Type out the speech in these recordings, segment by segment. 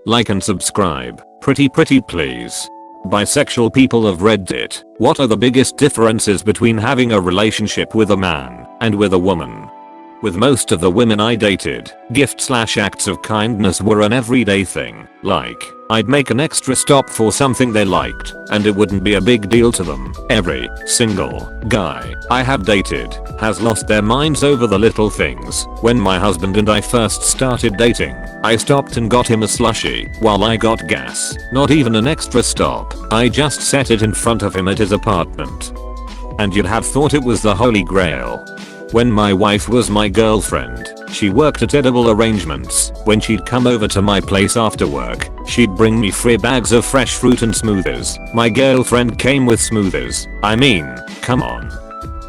Like and subscribe. Pretty please. Bisexual people of Reddit, what are the biggest differences between having a relationship with a man and with a woman? With most of the women I dated, gifts/acts of kindness were an everyday thing. Like, I'd make an extra stop for something they liked, and it wouldn't be a big deal to them. Every single guy I have dated has lost their minds over the little things. When my husband and I first started dating, I stopped and got him a slushie while I got gas. Not even an extra stop. I just set it in front of him at his apartment. And you'd have thought it was the holy grail. When my wife was my girlfriend, she worked at Edible Arrangements. When she'd come over to my place after work, she'd bring me free bags of fresh fruit and smoothies. My girlfriend came with smoothies. I mean, come on.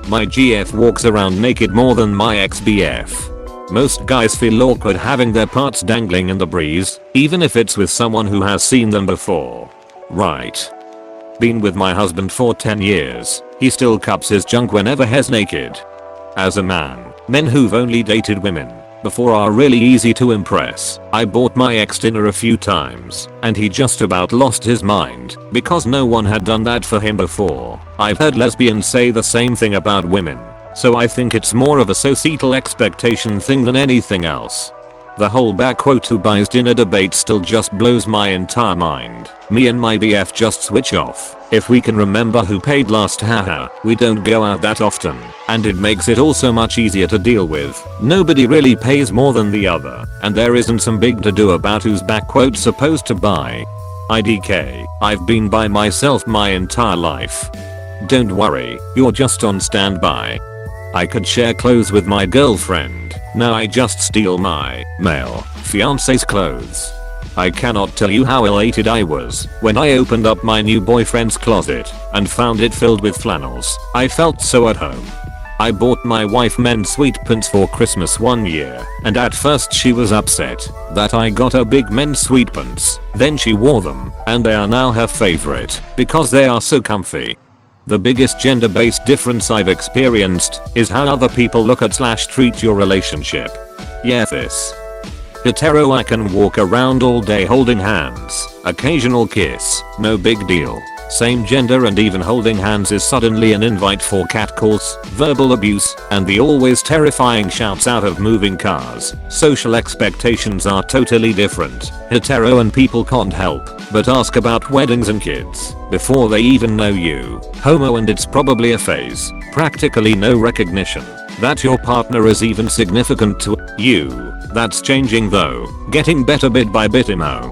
My GF walks around naked more than my ex-BF. Most guys feel awkward having their parts dangling in the breeze, even if it's with someone who has seen them before. Right. Been with my husband for 10 years. He still cups his junk whenever he's naked. As a man, men who've only dated women before are really easy to impress. I bought my ex dinner a few times, and he just about lost his mind because no one had done that for him before. I've heard lesbians say the same thing about women, so I think it's more of a societal expectation thing than anything else. The whole who buys dinner debate still just blows my entire mind. Me and my BF just switch off. If we can remember who paid last, haha. We don't go out that often, and it makes it all so much easier to deal with. Nobody really pays more than the other, and there isn't some big to do about who's supposed to buy. IDK, I've been by myself my entire life. Don't worry, you're just on standby. I could share clothes with my girlfriend. Now I just steal my male fiance's clothes. I cannot tell you how elated I was when I opened up my new boyfriend's closet and found it filled with flannels. I felt so at home. I bought my wife men's sweatpants for Christmas one year, and at first she was upset that I got her big men's sweatpants. Then she wore them, and they are now her favorite because they are so comfy. The biggest gender-based difference I've experienced is how other people look at/treat your relationship. Yeah, this. Hetero, I can walk around all day holding hands. Occasional kiss, no big deal. Same gender and even holding hands is suddenly an invite for catcalls, verbal abuse, and the always terrifying shouts out of moving cars. Social expectations are totally different. Hetero and people can't help but ask about weddings and kids before they even know you. Homo and it's probably a phase. Practically no recognition that your partner is even significant to you. That's changing though. Getting better bit by bit, emo.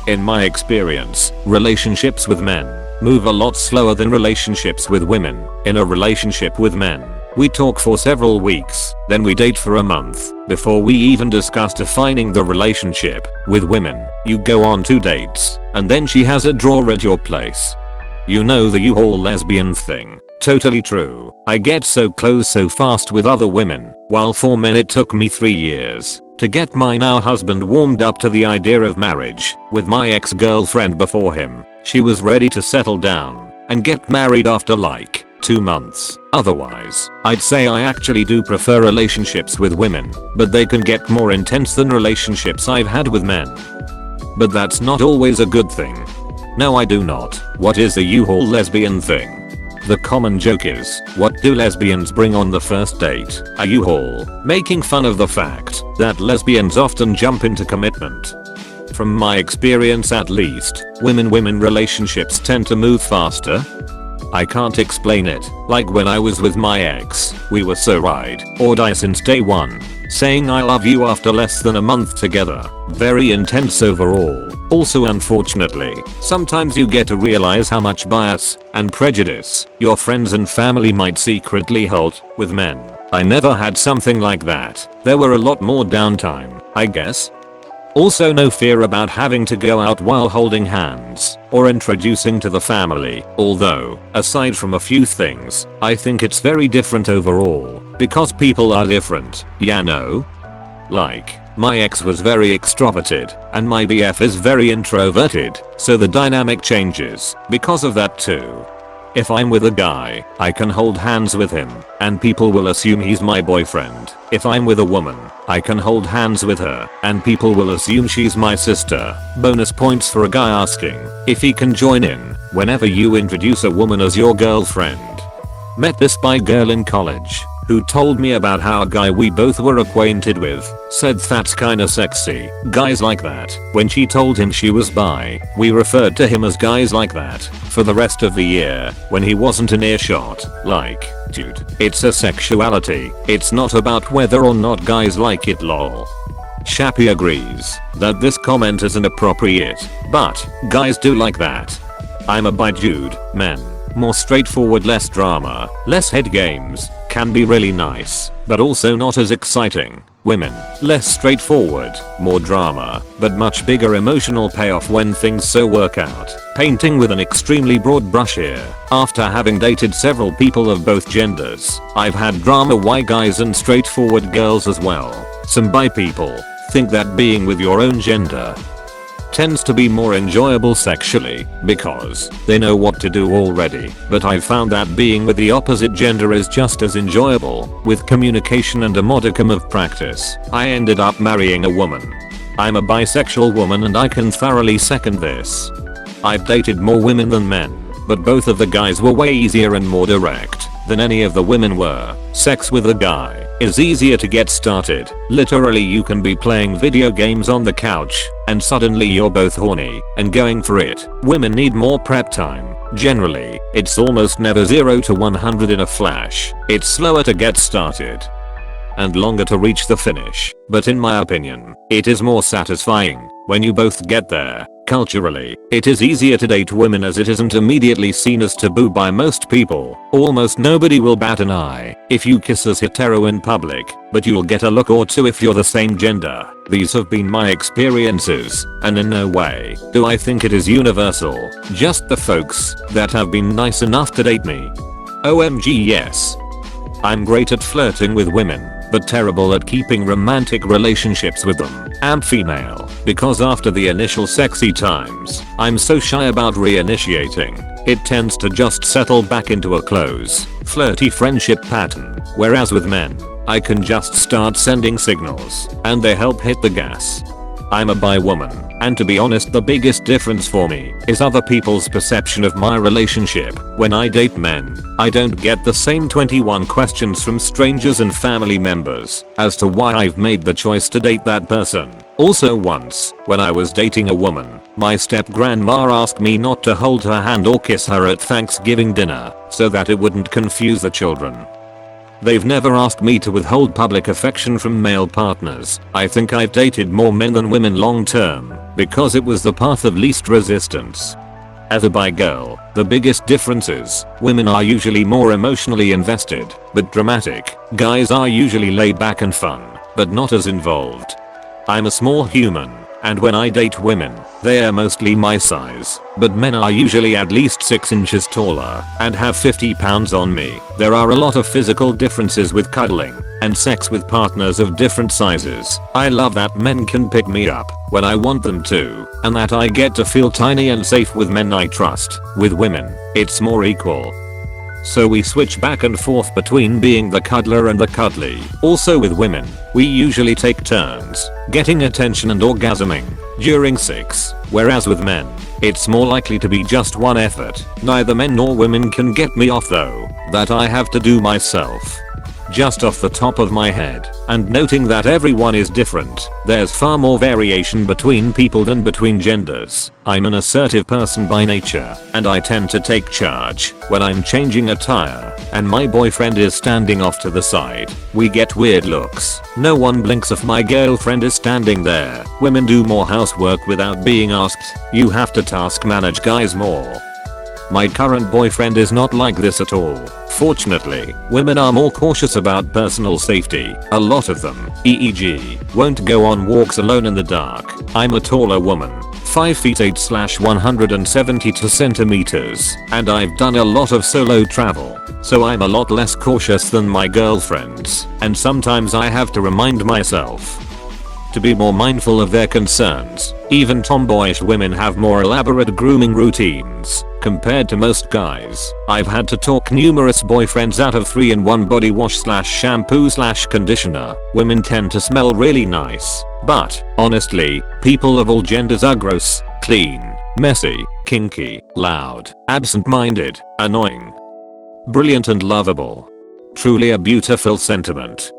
In my experience, relationships with men move a lot slower than relationships with women. In a relationship with men, we talk for several weeks, then we date for a month before we even discuss defining the relationship. With women, you go on 2 dates, and then she has a drawer at your place. You know the U-Haul lesbian thing. Totally true. I get so close so fast with other women, while for men it took me 3 years to get my now husband warmed up to the idea of marriage. With my ex-girlfriend before him, she was ready to settle down and get married after like 2 months. Otherwise, I'd say I actually do prefer relationships with women, but they can get more intense than relationships I've had with men. But that's not always a good thing. No, I do not. What is the U-Haul lesbian thing? The common joke is, what do lesbians bring on the first date? A U-Haul, making fun of the fact that lesbians often jump into commitment. From my experience at least, women relationships tend to move faster. I can't explain it. Like when I was with my ex, we were so ride or die since day one, saying I love you after less than a month together. Very intense overall. Also, unfortunately, sometimes you get to realize how much bias and prejudice your friends and family might secretly hold with men. I never had something like that. There were a lot more downtime, I guess. Also, no fear about having to go out while holding hands or introducing to the family. Although, aside from a few things, I think it's very different overall because people are different. Yeah, no? Like, my ex was very extroverted and my BF is very introverted, so the dynamic changes because of that too. If I'm with a guy, I can hold hands with him, and people will assume he's my boyfriend. If I'm with a woman, I can hold hands with her, and people will assume she's my sister. Bonus points for a guy asking if he can join in whenever you introduce a woman as your girlfriend. Met this bi girl in college who told me about how a guy we both were acquainted with said that's kinda sexy, guys like that. When she told him she was bi, we referred to him as guys like that for the rest of the year when he wasn't in earshot. Like, dude, it's a sexuality. It's not about whether or not guys like it, lol. Shappy agrees that this comment isn't appropriate, but guys do like that. I'm a bi dude. Men, more straightforward, less drama, less head games, can be really nice, but also not as exciting. Women, less straightforward, more drama, but much bigger emotional payoff when things so work out. Painting with an extremely broad brush here. After having dated several people of both genders, I've had drama Y guys and straightforward girls as well. Some bi people think that being with your own gender tends to be more enjoyable sexually because they know what to do already, but I've found that being with the opposite gender is just as enjoyable with communication and a modicum of practice. I ended up marrying a woman. I'm a bisexual woman and I can thoroughly second this. I've dated more women than men, but both of the guys were way easier and more direct than any of the women were. Sex with a guy is easier to get started. Literally, you can be playing video games on the couch and suddenly you're both horny and going for it. Women need more prep time. Generally, it's almost never 0 to 100 in a flash. It's slower to get started and longer to reach the finish, but in my opinion, it is more satisfying when you both get there. Culturally, it is easier to date women as it isn't immediately seen as taboo by most people. Almost nobody will bat an eye if you kiss as hetero in public, but you'll get a look or two if you're the same gender. These have been my experiences, and in no way do I think it is universal, just the folks that have been nice enough to date me. OMG yes. I'm great at flirting with women, but terrible at keeping romantic relationships with them. I'm female because after the initial sexy times, I'm so shy about reinitiating. It tends to just settle back into a close, flirty friendship pattern, whereas with men, I can just start sending signals and they help hit the gas. I'm a bi woman, and to be honest, the biggest difference for me is other people's perception of my relationship. When I date men, I don't get the same 21 questions from strangers and family members as to why I've made the choice to date that person. Also, once, when I was dating a woman, my step-grandma asked me not to hold her hand or kiss her at Thanksgiving dinner so that it wouldn't confuse the children. They've never asked me to withhold public affection from male partners. I think I've dated more men than women long term because it was the path of least resistance. As a bi girl, the biggest difference is women are usually more emotionally invested but dramatic. Guys are usually laid back and fun, but not as involved. I'm a small human, and when I date women, they are mostly my size, but men are usually at least 6 inches taller and have 50 pounds on me. There are a lot of physical differences with cuddling and sex with partners of different sizes. I love that men can pick me up when I want them to, and that I get to feel tiny and safe with men I trust. With women, it's more equal. So we switch back and forth between being the cuddler and the cuddly. Also with women, we usually take turns getting attention and orgasming during sex, whereas with men, it's more likely to be just one effort. Neither men nor women can get me off though. That I have to do myself. Just off the top of my head, and noting that everyone is different, there's far more variation between people than between genders. I'm an assertive person by nature, and I tend to take charge when I'm changing attire, and my boyfriend is standing off to the side. We get weird looks. No one blinks if my girlfriend is standing there. Women do more housework without being asked. You have to task manage guys more. My current boyfriend is not like this at all. Fortunately, women are more cautious about personal safety. A lot of them, e.g., won't go on walks alone in the dark. I'm a taller woman, 5 feet 8/172 centimeters, and I've done a lot of solo travel, so I'm a lot less cautious than my girlfriends, and sometimes I have to remind myself to be more mindful of their concerns. Even tomboyish women have more elaborate grooming routines. compared to most guys. I've had to talk numerous boyfriends out of 3 in 1 body wash / shampoo / conditioner. Women tend to smell really nice. But, honestly, people of all genders are gross, clean, messy, kinky, loud, absent-minded, annoying, brilliant and lovable. Truly a beautiful sentiment.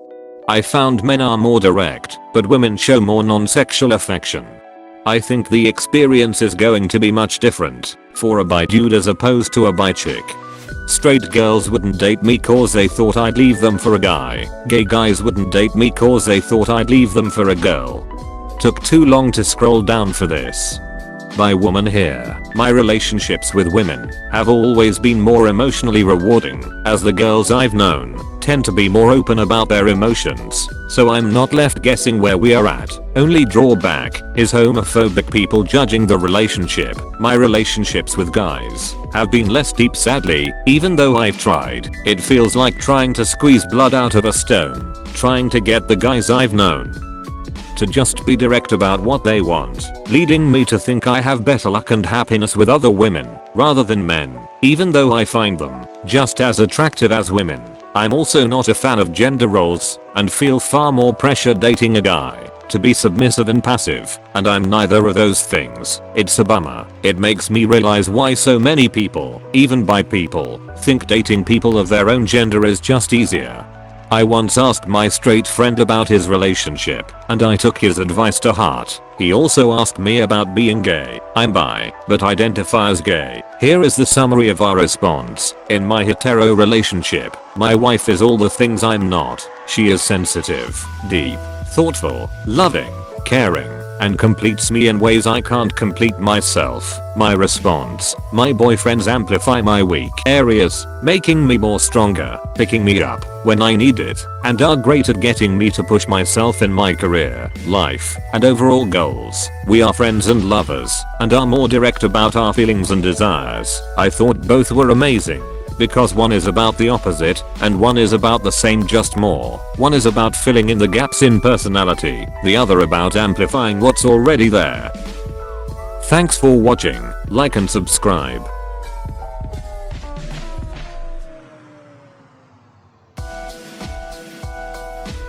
I found men are more direct, but women show more non-sexual affection. I think the experience is going to be much different for a bi dude as opposed to a bi chick. Straight girls wouldn't date me cause they thought I'd leave them for a guy. Gay guys wouldn't date me cause they thought I'd leave them for a girl. Took too long to scroll down for this. By woman here, my relationships with women have always been more emotionally rewarding, as the girls I've known tend to be more open about their emotions, so I'm not left guessing where we are at. Only drawback is homophobic people judging the relationship. My relationships with guys have been less deep sadly, even though I've tried. It feels like trying to squeeze blood out of a stone, trying to get the guys I've known to just be direct about what they want, leading me to think I have better luck and happiness with other women rather than men, even though I find them just as attractive as women. I'm also not a fan of gender roles and feel far more pressure dating a guy to be submissive and passive, and I'm neither of those things. It's a bummer. It makes me realize why so many people, even bi people, think dating people of their own gender is just easier. I once asked my straight friend about his relationship, and I took his advice to heart. He also asked me about being gay. I'm bi, but identify as gay. Here is the summary of our response. In my hetero relationship, my wife is all the things I'm not. She is sensitive, deep, thoughtful, loving, caring, and completes me in ways I can't complete myself. My response: my boyfriends amplify my weak areas, making me more stronger, picking me up when I need it, and are great at getting me to push myself in my career, life, and overall goals. We are friends and lovers, and are more direct about our feelings and desires. I thought both were amazing, because one is about the opposite and one is about the same just more. One is about filling in the gaps in personality, the other about amplifying what's already there. Thanks for watching, like and subscribe.